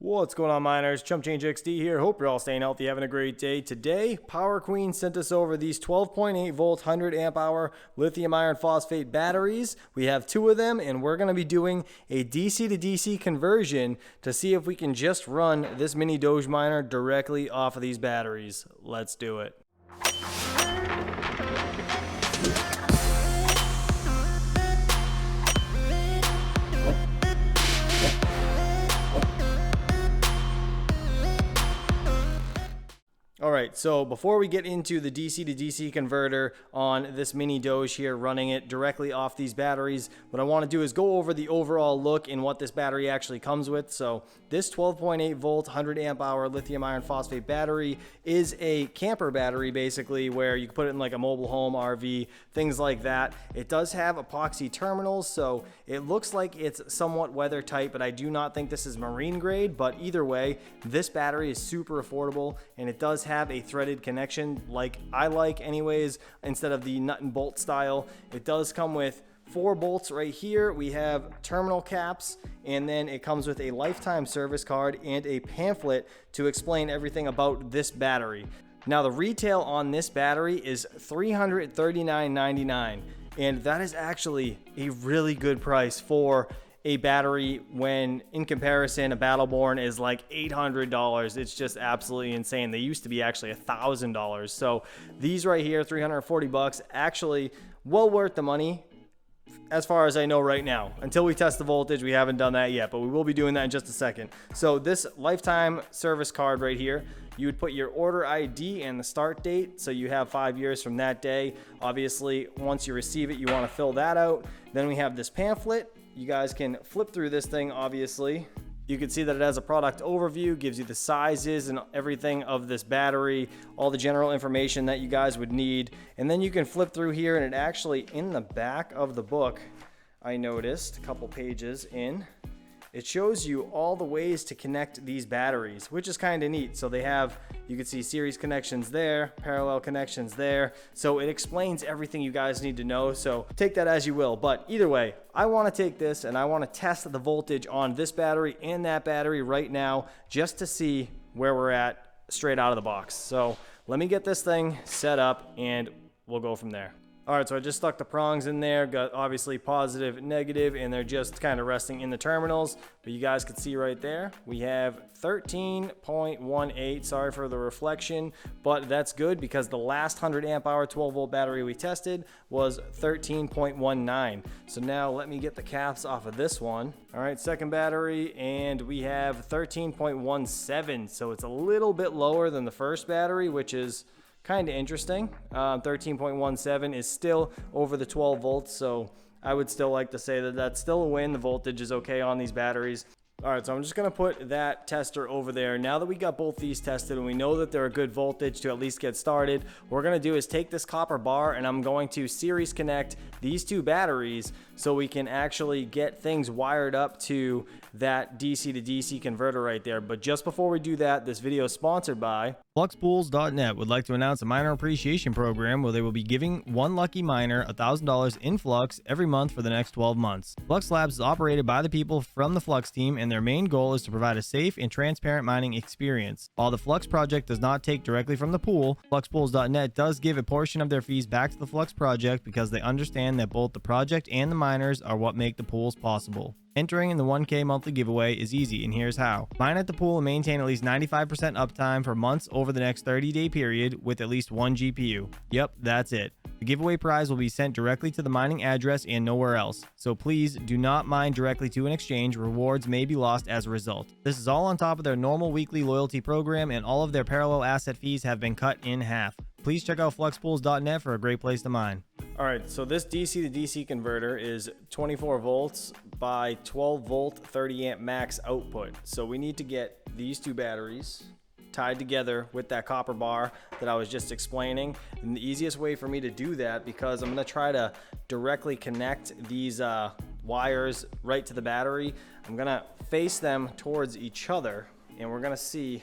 What's going on, miners? Chump Change XD here. Hope you're all staying healthy, having a great day. Today, Power Queen sent us over these 12.8 volt 100 amp hour lithium iron phosphate batteries. We have two of them, and we're going to be doing a DC to DC conversion to see if we can just run this mini Doge Miner directly off of these batteries. Let's do it. Alright, so before we get into the DC to DC converter on this mini Doge here, running it directly off these batteries, what I want to do is go over the overall look and what this battery actually comes with. So this 12.8 volt 100 amp hour lithium iron phosphate battery is a camper battery, basically, where you can put it in like a mobile home, RV, things like that. It does have epoxy terminals, so it looks like it's somewhat weather tight, but I do not think this is marine grade. But either way, this battery is super affordable, and it does have a threaded connection like I like anyways, instead of the nut and bolt style. It does come with 4 bolts right here. We have terminal caps, and then it comes with a lifetime service card and a pamphlet to explain everything about this battery. Now the retail on this battery is $339.99, and that is actually a really good price for a battery when in comparison a Battleborn is like $800. It's just absolutely insane. They used to be actually $1,000. So these right here, 340 bucks, actually well worth the money as far as I know right now. Until we test the voltage, we haven't done that yet, but we will be doing that in just a second. So this lifetime service card right here, you would put your order ID and the start date, so you have 5 years from that day. Obviously, once you receive it, you want to fill that out. Then we have this pamphlet. You guys can flip through this thing, obviously. You can see that it has a product overview, gives you the sizes and everything of this battery, all the general information that you guys would need. And then you can flip through here, and it actually, in the back of the book, I noticed a couple pages in, it shows you all the ways to connect these batteries, which is kind of neat. So they have, you can see series connections there, parallel connections there. So it explains everything you guys need to know. So take that as you will. But either way, I want to take this and I want to test the voltage on this battery and that battery right now, just to see where we're at straight out of the box. So let me get this thing set up and we'll go from there. All right, so I just stuck the prongs in there, got obviously positive, negative, and they're just kind of resting in the terminals. But you guys can see right there, we have 13.18. Sorry for the reflection, but that's good because the last 100 amp hour 12 volt battery we tested was 13.19. So now let me get the caps off of this one. All right, second battery, and we have 13.17. So it's a little bit lower than the first battery, which is kind of interesting. 13.17 is still over the 12 volts, so I would still like to say that that's still a win. The voltage is okay on these batteries. All right, so I'm just going to put that tester over there. Now that we got both these tested and we know that they're a good voltage to at least get started, what we're going to do is take this copper bar and I'm going to series connect these two batteries so we can actually get things wired up to that DC to DC converter right there. But just before we do that, this video is sponsored by FluxPools.net would like to announce a miner appreciation program where they will be giving one lucky miner $1,000 in Flux every month for the next 12 months. Flux Labs is operated by the people from the Flux team, and their main goal is to provide a safe and transparent mining experience. While the Flux project does not take directly from the pool, FluxPools.net does give a portion of their fees back to the Flux project because they understand that both the project and the miners are what make the pools possible. Entering in the 1K monthly giveaway is easy, and here's how. Mine at the pool and maintain at least 95% uptime for months over the next 30-day period with at least one GPU. Yep, that's it. The giveaway prize will be sent directly to the mining address and nowhere else. So please do not mine directly to an exchange. Rewards may be lost as a result. This is all on top of their normal weekly loyalty program, and all of their parallel asset fees have been cut in half. Please check out FluxPools.net for a great place to mine. All right, so this DC to DC converter is 24 volts by 12 volt 30 amp max output. So we need to get these two batteries tied together with that copper bar that I was just explaining. And the easiest way for me to do that, because I'm going to try to directly connect these wires right to the battery, I'm going to face them towards each other and we're going to see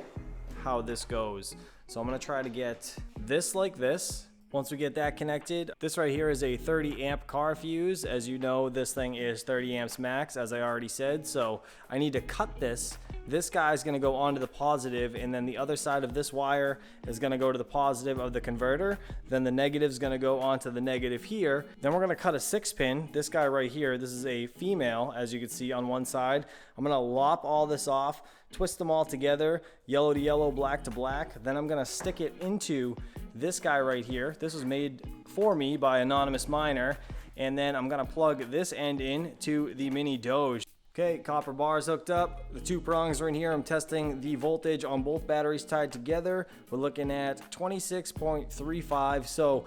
how this goes. So I'm going to try to get this like this, Once we get that connected, this right here is a 30 amp car fuse. As you know, this thing is 30 amps max, as I already said. So I need to cut this. This guy is going to go onto the positive, and then the other side of this wire is going to go to the positive of the converter. Then the negative is going to go onto the negative here. Then we're going to cut a 6-pin. This guy right here, this is a female, as you can see on one side. I'm going to lop all this off, twist them all together, yellow to yellow, black to black. Then I'm going to stick it into this guy right here. This was made for me by Anonymous Miner. And then I'm going to plug this end in to the mini Doge. Okay, copper bars hooked up. The 2 prongs are in here. I'm testing the voltage on both batteries tied together. We're looking at 26.35. So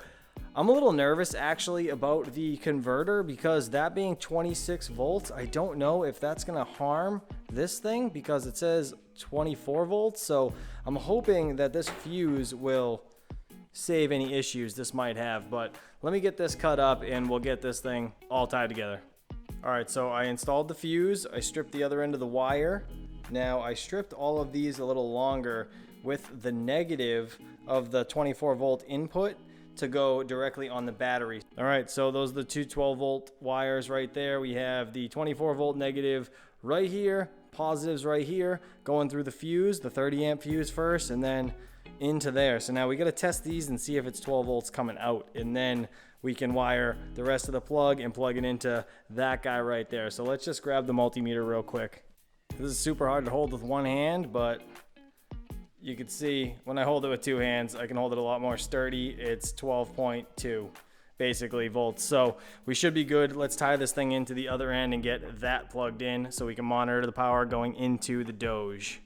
I'm a little nervous actually about the converter, because that being 26 volts, I don't know if that's going to harm this thing, because it says 24 volts. So I'm hoping that this fuse will save any issues this might have. But let me get this cut up and we'll get this thing all tied together. All right, so I installed the fuse. I stripped the other end of the wire. Now I stripped all of these a little longer with the negative of the 24 volt input to go directly on the battery. All right, so those are the 2 12 volt wires right there. We have the 24 volt negative right here, positives right here, going through the fuse, the 30 amp fuse first, and then into there. So now we got to test these and see if it's 12 volts coming out, and then we can wire the rest of the plug and plug it into that guy right there. So let's just grab the multimeter real quick. This is super hard to hold with one hand, but you can see when I hold it with 2 hands, I can hold it a lot more sturdy. It's 12.2 basically volts. So we should be good. Let's tie this thing into the other end and get that plugged in so we can monitor the power going into the Doge.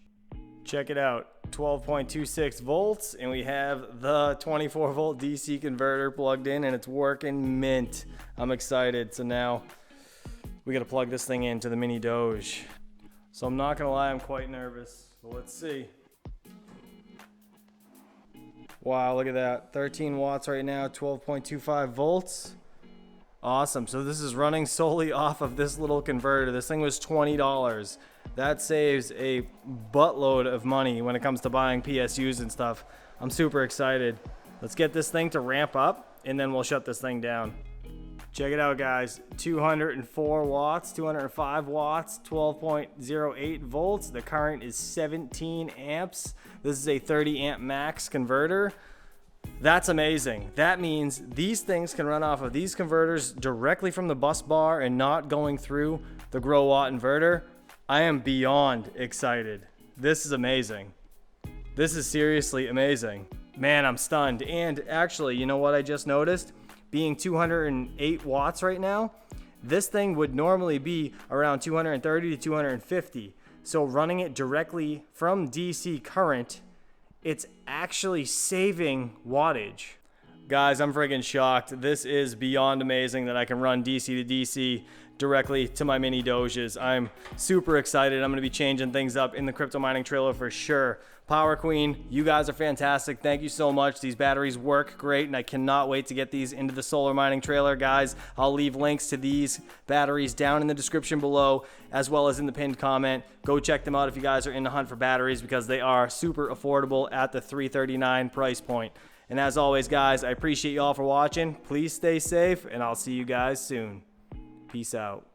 Check it out, 12.26 volts, and we have the 24 volt DC converter plugged in, and it's working mint. I'm excited. So now we got to plug this thing into the mini Doge. So I'm not gonna lie, I'm quite nervous, but let's see. Wow, look at that, 13 watts right now, 12.25 volts. Awesome. So this is running solely off of this little converter. This thing was $20. That saves a buttload of money when it comes to buying PSUs and stuff. I'm super excited. Let's get this thing to ramp up, and then we'll shut this thing down. Check it out, guys. 204 watts, 205 watts, 12.08 volts. The current is 17 amps. This is a 30 amp max converter. That's amazing. That means these things can run off of these converters directly from the bus bar and not going through the grow watt inverter. I am beyond excited. This is amazing. This is seriously amazing. Man, I'm stunned. And actually, you know what I just noticed? Being 208 watts right now, this thing would normally be around 230 to 250. So running it directly from DC current, it's actually saving wattage. Guys, I'm friggin' shocked. This is beyond amazing that I can run DC to DC directly to my mini Doges. I'm super excited. I'm gonna be changing things up in the crypto mining trailer for sure. Power Queen, you guys are fantastic. Thank you so much. These batteries work great, and I cannot wait to get these into the solar mining trailer, guys. I'll leave links to these batteries down in the description below, as well as in the pinned comment. Go check them out if you guys are in the hunt for batteries, because they are super affordable at the $339 price point. And as always, guys, I appreciate you all for watching. Please stay safe, and I'll see you guys soon. Peace out.